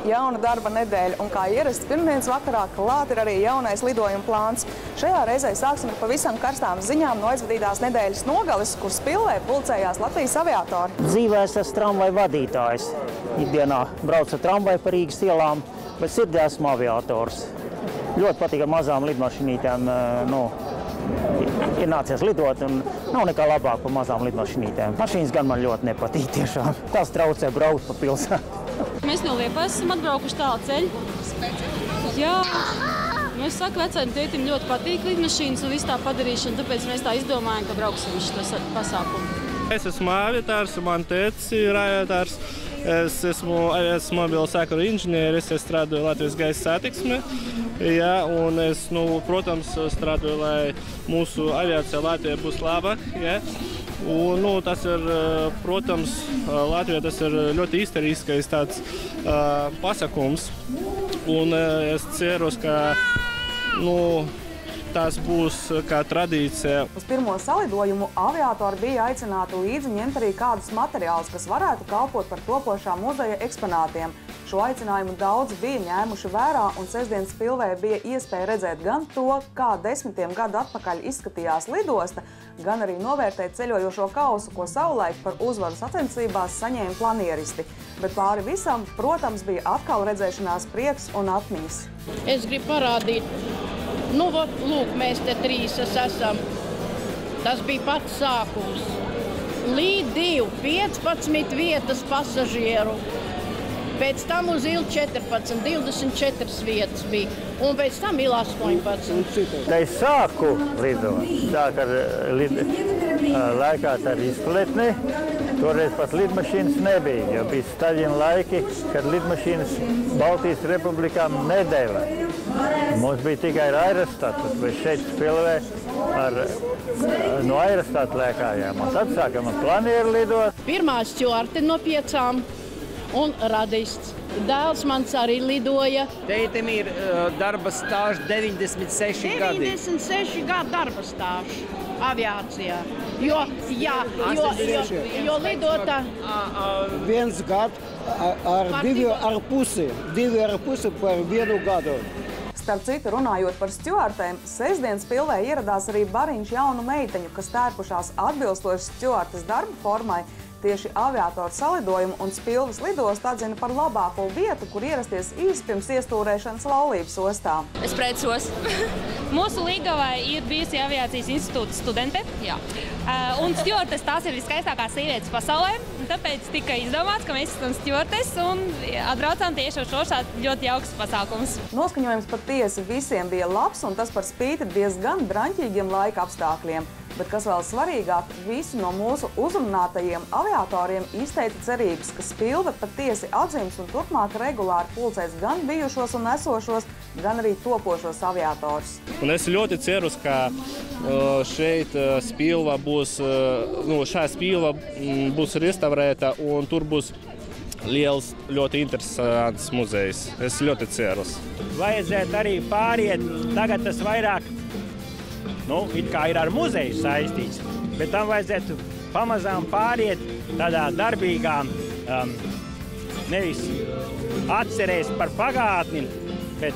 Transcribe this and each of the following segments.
Jauna darba nedēļa, un kā ierasts pirmdienas vakarā, klāt ir arī jaunais lidojuma plāns. Šajā reizē sāksim ar pavisam karstām ziņām no aizvadītās nedēļas nogales, kur Spilvē pulcējās Latvijas aviatori. Dzīvē es esmu tramvaju vadītājs. Ikdienā braucu ar tramvaju pa Rīgas ielām, bet sirdī esmu aviators. Ļoti patīk ar mazām lidmašīnītēm. Ir nācies lidot, un nav nekā labāk par mazām lidmašīnītēm. Mašīnas gan man ļoti nepatīk tiešām. Tas traucē braukt pa pilsētu. Mēs no Liepājas esam atbraukuši tālu ceļu. Jā, es saku, vecajam tētim ļoti patīk lidmašīnas un visu tā padarīšana, tāpēc mēs tā izdomājam, ka brauksim šo pasākumu. Es esmu aviatārs, man tētis ir aviatārs. Es esmu aviācijas mobilo sakaru inženieris, es strādāju Latvijas gaisa satiksmē. Jā, un es, protams, strādāju, lai mūsu aviācija Latvijā būs labāk. Jā. Un, tas ir, protams, Latvijā tas ir ļoti izteriskais tāds pasākums. Un es ceru, ka tas būs kā tradīcija. Uz pirmo salidojumu aviatori bija aicināti līdzi ņemt arī kādus materiālus, kas varētu kalpot par topošā muzeja eksponātiem. Šo aicinājumu daudzi bija ņēmuši vērā, un sestdien Spilvē bija iespēja redzēt gan to, kā desmitiem gadu atpakaļ izskatījās lidosta, gan arī novērtēt ceļojošo kausu, ko savulaik par uzvaru sacensībās saņēma planieristi. Bet pāri visam, protams, bija atkal redzēšanās prieks un atmiņas. Es gribu parādīt, lūk, mēs te trīs esam. Tas bija pats sākums. Līdz 15 vietas pasažieru. Pēc tam uz ilu 14, 24 vietas bija, un pēc tam ilu 18. Kad es sāku lidot, laikās ar izpletni, toreiz pat lidmašīnas nebija, jo bija Staļina laiki, kad lidmašīnas Baltijas republikām nedēva. Mums bija tikai ar aerostatu, bet šeit Spilvē no aerostatu lēkājām, un tad sākam ar planieru lidot. Pirmā stjuarte no 5. Un radists. Dēls mans arī lidoja. Tētim ir darba stāžs 96 gadi. 96 gadu darba stāžs aviācijā. Jo lidota... 1 gadu ar 2,5 par 1 gadu. Starp citu, runājot par stjuartēm, sestdien Spilvē ieradās arī bariņš jaunu meiteņu, kas tērpušās atbilstoši stjuartes darba formai. Tieši aviatoru salidojumu un Spilves lidostu atzina par labāko vietu, kur ierasties īsi pirms iestūrēšanas laulības ostā. Es priecos. Mūsu līgavai ir bijusi aviācijas institūta studente. Jā. Un stjuartes tās ir viskaistākās sievietes pasaulē. Tāpēc tika izdomāts, ka mēs esam stjuartes un atbraucām tieši uz šo ļoti jauks pasākums. Noskaņojums patiesi visiem bija labs, un tas par spīti diezgan draņķīgiem laika apstākļiem. Bet, kas vēl svarīgāk, visi no mūsu uzrunātajiem aviatoriem izteica cerības, ka Spilve patiesi atzīmes un turpmāk regulāri pulcēs gan bijušos un esošos, gan arī topošos aviatorus. Un es ļoti ceru, ka šeit Spilva būs, šā Spilva būs restaurēta un tur būs liels, ļoti interesants muzejs. Es ļoti ceru. Vajadzētu arī pāriet, tagad tas vairāk it kā ir ar muzeju saistīts, bet tam vajadzētu pamazām pāriet tādā darbīgā, nevis atcerēs par pagātni, bet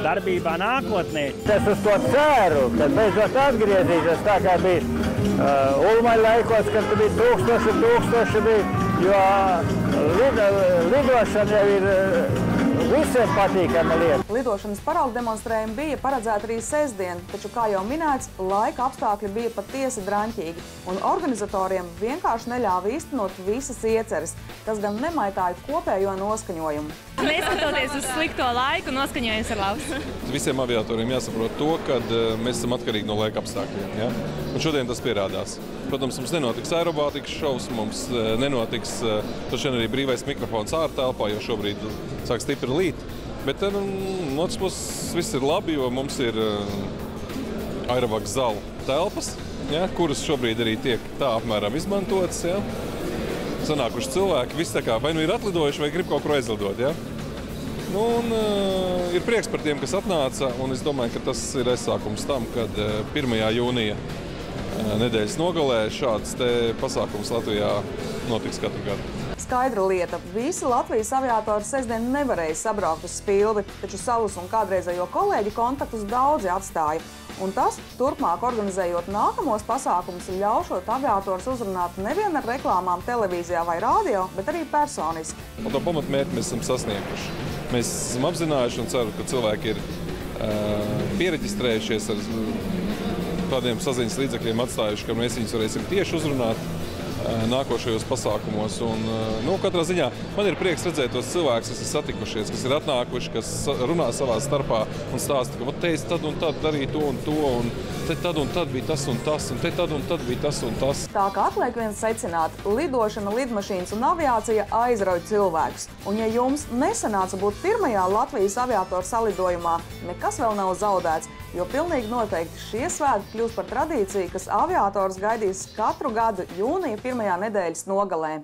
darbībā nākotnē. Es uz to ceru, kad beidzot atgriezīšos tā, kā bija Ulmaņa laikos, kad bija tūkstoši bija, jo lidošana jau ir visiem patīkama lieta. Lidošanas paraugu demonstrējumi bija paredzēti arī sestdien, taču, kā jau minēts, laika apstākļi bija patiesi draņķīgi, un organizatoriem vienkārši neļāva īstenot visas ieceres. Tas gan nemaitāja kopējo noskaņojumu. Neskatoties uz slikto laiku, noskaņojums ir labs. Visiem aviatoriem jāsaprot to, ka mēs esam atkarīgi no laika apstākļiem. Ja? Un šodien tas pierādās. Protams, mums nenotiks aerobātikas šovs, mums nenotiks arī brīvais mikrofons ārtelpā, jo šobrīd sāk stipri līt. Bet no otras puses viss ir labi, jo mums ir aerovaks zālu telpas, ja, kuras šobrīd arī tiek tā apmēram izmantotas. Ja. Sanākuši cilvēki, visi tā kā vai nu ir atlidojuši, vai grib kaut kur aizlidot. Ja. Ir prieks par tiem, kas atnāca, un es domāju, ka tas ir aizsākums tam, kad 1. jūnija nedēļas nogalē šāds pasākums Latvijā notiks katru gadu. skaidra lieta. Visi Latvijas aviatori sestdien nevarēja sabraukt uz Spilvi, taču savus un kādreizējo kolēģi kontaktus daudzi atstāja. Un tas, turpmāk organizējot nākamos pasākumus, ļaušot aviatorus uzrunāt nevien ar reklāmām televīzijā vai radio, bet arī personiski. Un to pamatmērķi mēs esam sasnieguši. Mēs esam apzinājuši un ceru, ka cilvēki ir piereģistrējušies ar tādiem saziņas līdzekļiem atstājuši, ka mēs viņus varēsim tieši uzrunāt nākošajos pasākumos. Un, katrā ziņā man ir prieks redzēt tos cilvēkus, kas ir satikušies, kas ir atnākuši, kas runā savā starpā un stāsta, ka te es tad un tad darīju to, un te tad un tad bija tas un tas, un te tad un tad bija tas un tas. Tā kā atliek vien secināt, lidošana, lidmašīnas un aviācija aizrauj cilvēkus. Un ja jums nesanāca būt pirmajā Latvijas aviatoru salidojumā, nekas vēl nav zaudēts, jo pilnīgi noteikti šie svētki kļūs par tradīciju, kas aviatorus gaidīs katru gadu jūnija pirmajā nedēļas nogalē.